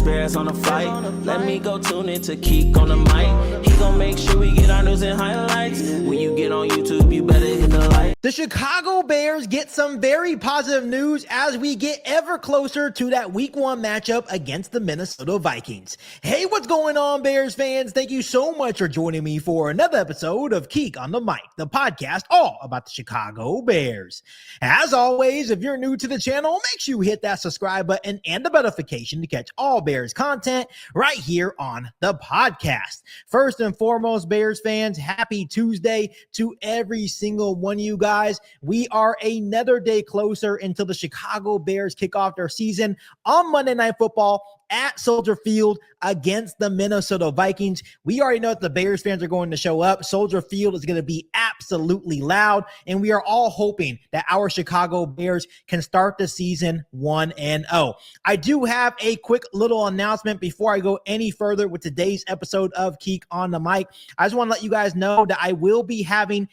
Bears on the flight. Let me go tune in to Keek on the mic. He gon' make sure we get our news and highlights. When you get on YouTube, you better hit the like. The Chicago Bears get some very positive news as we get ever closer to that week 1 matchup against the Minnesota Vikings. Hey, what's going on, Bears fans? Thank you so much for joining me for another episode of Keek on the Mic, the podcast all about the Chicago Bears. As always, if you're new to the channel, make sure you hit that subscribe button and the notification to catch all Bears content right here on the podcast. First and foremost, Bears fans, happy Tuesday to every single one of you guys. We are another day closer until the Chicago Bears kick off their season on Monday Night Football at Soldier Field against the Minnesota Vikings. We already know that the Bears fans are going to show up. Soldier Field is going to be absolutely loud, and we are all hoping that our Chicago Bears can start the season 1-0. I do have a quick little announcement before I go any further with today's episode of Keek on the Mic. I just want to let you guys know that I will be having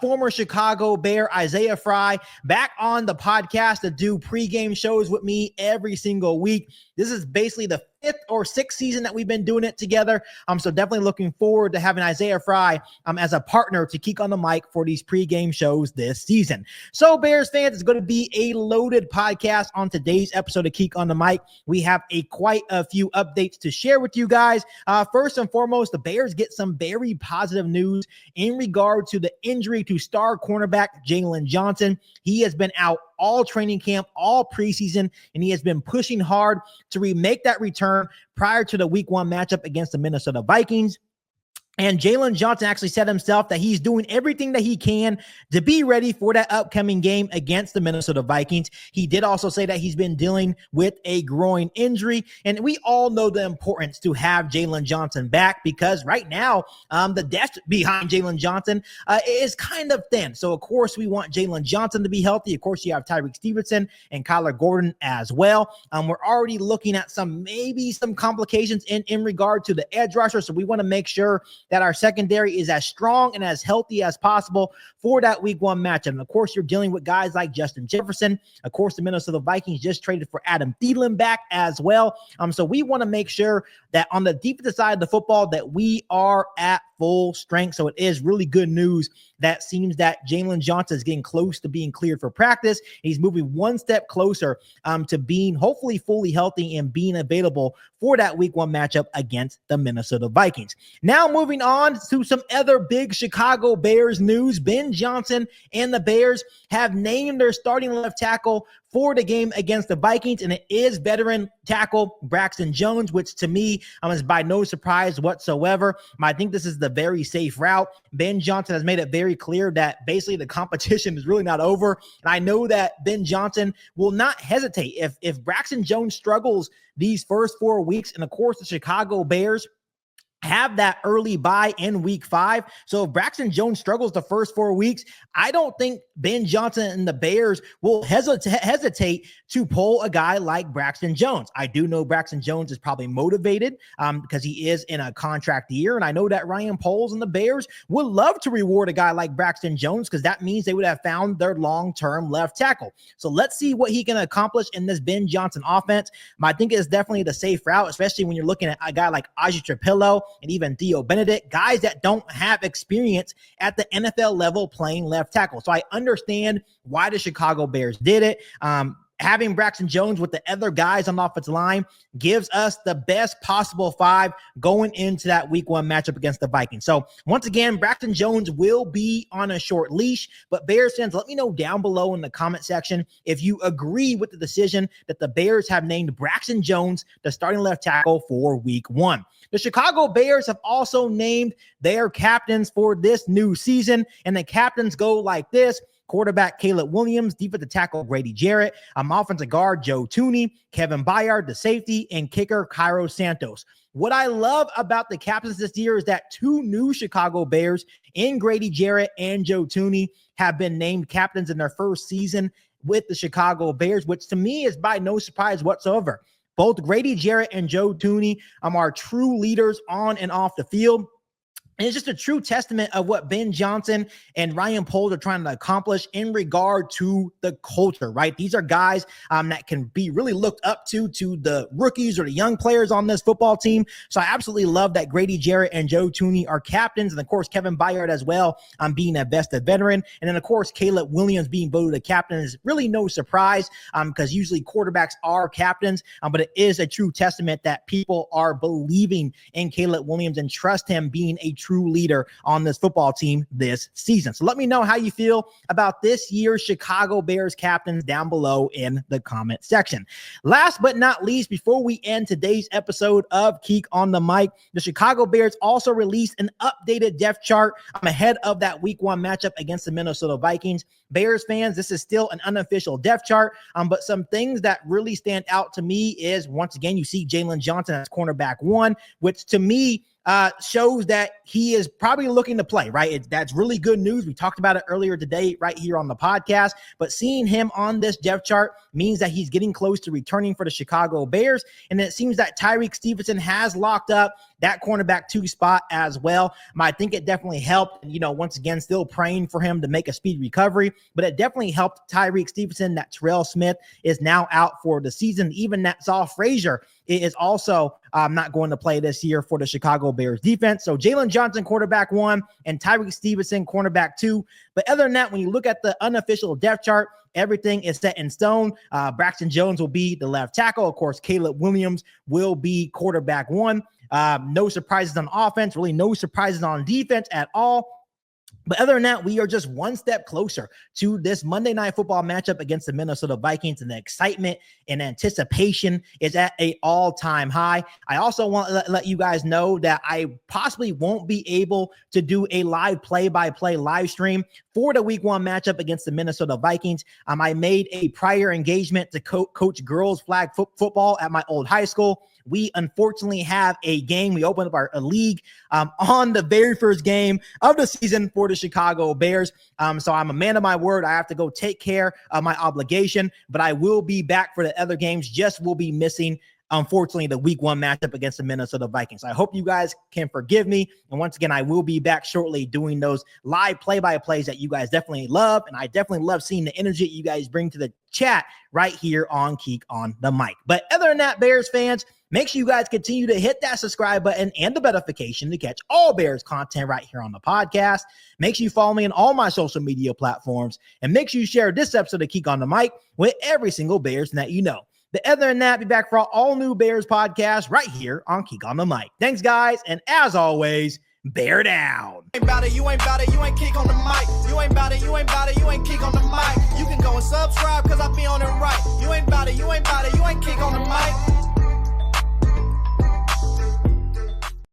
former Chicago Bear Isaiah Fry back on the podcast to do pregame shows with me every single week. This is basically the 5th or 6th season that we've been doing it together. So definitely looking forward to having Isaiah Fry as a partner to Keek on the Mic for these pregame shows this season. So Bears fans, it's going to be a loaded podcast on today's episode of Keek on the Mic. We have quite a few updates to share with you guys. First and foremost, the Bears get some very positive news in regard to the injury to star cornerback Jalen Johnson. He has been out all training camp, all preseason, and he has been pushing hard to remake that return prior to the week 1 matchup against the Minnesota Vikings. And Jalen Johnson actually said himself that he's doing everything that he can to be ready for that upcoming game against the Minnesota Vikings. He did also say that he's been dealing with a groin injury, and we all know the importance to have Jalen Johnson back because right now the depth behind Jalen Johnson is kind of thin. So, of course, we want Jalen Johnson to be healthy. Of course, you have Tyreek Stevenson and Kyler Gordon as well. We're already looking at maybe some complications in regard to the edge rusher, so we want to make sure that our secondary is as strong and as healthy as possible for that week 1 matchup. And of course, you're dealing with guys like Justin Jefferson. Of course, the Minnesota Vikings just traded for Adam Thielen back as well. So we want to make sure that on the defensive side of the football that we are at full strength. So it is really good news that seems that Jalen Johnson is getting close to being cleared for practice. He's moving one step closer to being hopefully fully healthy and being available for that week 1 matchup against the Minnesota Vikings. Now moving on to some other big Chicago Bears news. Ben Johnson and the Bears have named their starting left tackle for the game against the Vikings, and it is veteran tackle Braxton Jones, which to me is by no surprise whatsoever. I think this is the very safe route. Ben Johnson has made it very clear that basically the competition is really not over, and I know that Ben Johnson will not hesitate. If Braxton Jones struggles these first 4 weeks, and of course the Chicago Bears have that early bye in week 5. So if Braxton Jones struggles the first 4 weeks, I don't think Ben Johnson and the Bears will hesitate to pull a guy like Braxton Jones. I do know Braxton Jones is probably motivated because he is in a contract year. And I know that Ryan Poles and the Bears would love to reward a guy like Braxton Jones because that means they would have found their long-term left tackle. So let's see what he can accomplish in this Ben Johnson offense. I think it's definitely the safe route, especially when you're looking at a guy like Aji Trapillo and even Theo Benedict, guys that don't have experience at the NFL level playing left tackle. So I understand why the Chicago Bears did it. Having Braxton Jones with the other guys on the offensive line gives us the best possible 5 going into that week 1 matchup against the Vikings. So once again, Braxton Jones will be on a short leash, but Bears fans, let me know down below in the comment section if you agree with the decision that the Bears have named Braxton Jones the starting left tackle for week 1. The Chicago Bears have also named their captains for this new season, and the captains go like this: quarterback Caleb Williams, defensive tackle Grady Jarrett, offensive guard Joe Thuney, Kevin Byard, the safety, and kicker Cairo Santos. What I love about the captains this year is that 2 new Chicago Bears in Grady Jarrett and Joe Thuney have been named captains in their first season with the Chicago Bears, which to me is by no surprise whatsoever. Both Grady Jarrett and Joe Thuney are true leaders on and off the field. And it's just a true testament of what Ben Johnson and Ryan Poles are trying to accomplish in regard to the culture, right? These are guys that can be really looked up to the rookies or the young players on this football team. So I absolutely love that Grady Jarrett and Joe Thuney are captains. And of course, Kevin Byard as well, being a vested veteran. And then of course, Caleb Williams being voted a captain is really no surprise because usually quarterbacks are captains. But it is a true testament that people are believing in Caleb Williams and trust him being a true leader on this football team this season. So let me know how you feel about this year's Chicago Bears captains down below in the comment section. Last but not least, before we end today's episode of Keek on the Mic, the Chicago Bears also released an updated depth chart ahead of that week 1 matchup against the Minnesota Vikings. Bears fans, this is still an unofficial depth chart, but some things that really stand out to me is, once again, you see Jalen Johnson as cornerback 1, which to me shows that he is probably looking to play, right? That's really good news. We talked about it earlier today right here on the podcast, but seeing him on this depth chart means that he's getting close to returning for the Chicago Bears. And it seems that Tyreek Stevenson has locked up that cornerback 2 spot as well. I think it definitely helped. Once again, still praying for him to make a speedy recovery, but it definitely helped Tyreek Stevenson that Terrell Smith is now out for the season. Even that Zoll Frazier is also not going to play this year for the Chicago Bears defense. So Jalen Johnson, quarterback 1, and Tyreek Stevenson, cornerback 2. But other than that, when you look at the unofficial depth chart, everything is set in stone. Braxton Jones will be the left tackle. Of course, Caleb Williams will be quarterback 1. No surprises on offense, really no surprises on defense at all. But other than that, we are just one step closer to this Monday Night Football matchup against the Minnesota Vikings, and the excitement and anticipation is at an all-time high. I also want to let you guys know that I possibly won't be able to do a live play-by-play live stream for the Week 1 matchup against the Minnesota Vikings. I made a prior engagement to coach girls flag football at my old high school. We unfortunately have a game. We opened up a league on the very first game of the season for the Chicago Bears. So I'm a man of my word. I have to go take care of my obligation, but I will be back for the other games. Just will be missing, unfortunately, the Week 1 matchup against the Minnesota Vikings. I hope you guys can forgive me. And once again, I will be back shortly doing those live play-by-plays that you guys definitely love. And I definitely love seeing the energy you guys bring to the chat right here on Keek on the Mic. But other than that, Bears fans, make sure you guys continue to hit that subscribe button and the notification to catch all Bears content right here on the podcast. Make sure you follow me on all my social media platforms, and make sure you share this episode of Keek on the Mic with every single Bears that you know. But other than that, be back for all new Bears podcasts right here on Keek on the Mic. Thanks, guys, and as always, bear down. You ain't bout it, you ain't Keek on the Mic. You ain't bout it, you ain't Keek on the Mic. You can go and subscribe, cause I be on it right. You ain't bout it, you ain't Keek on the Mic.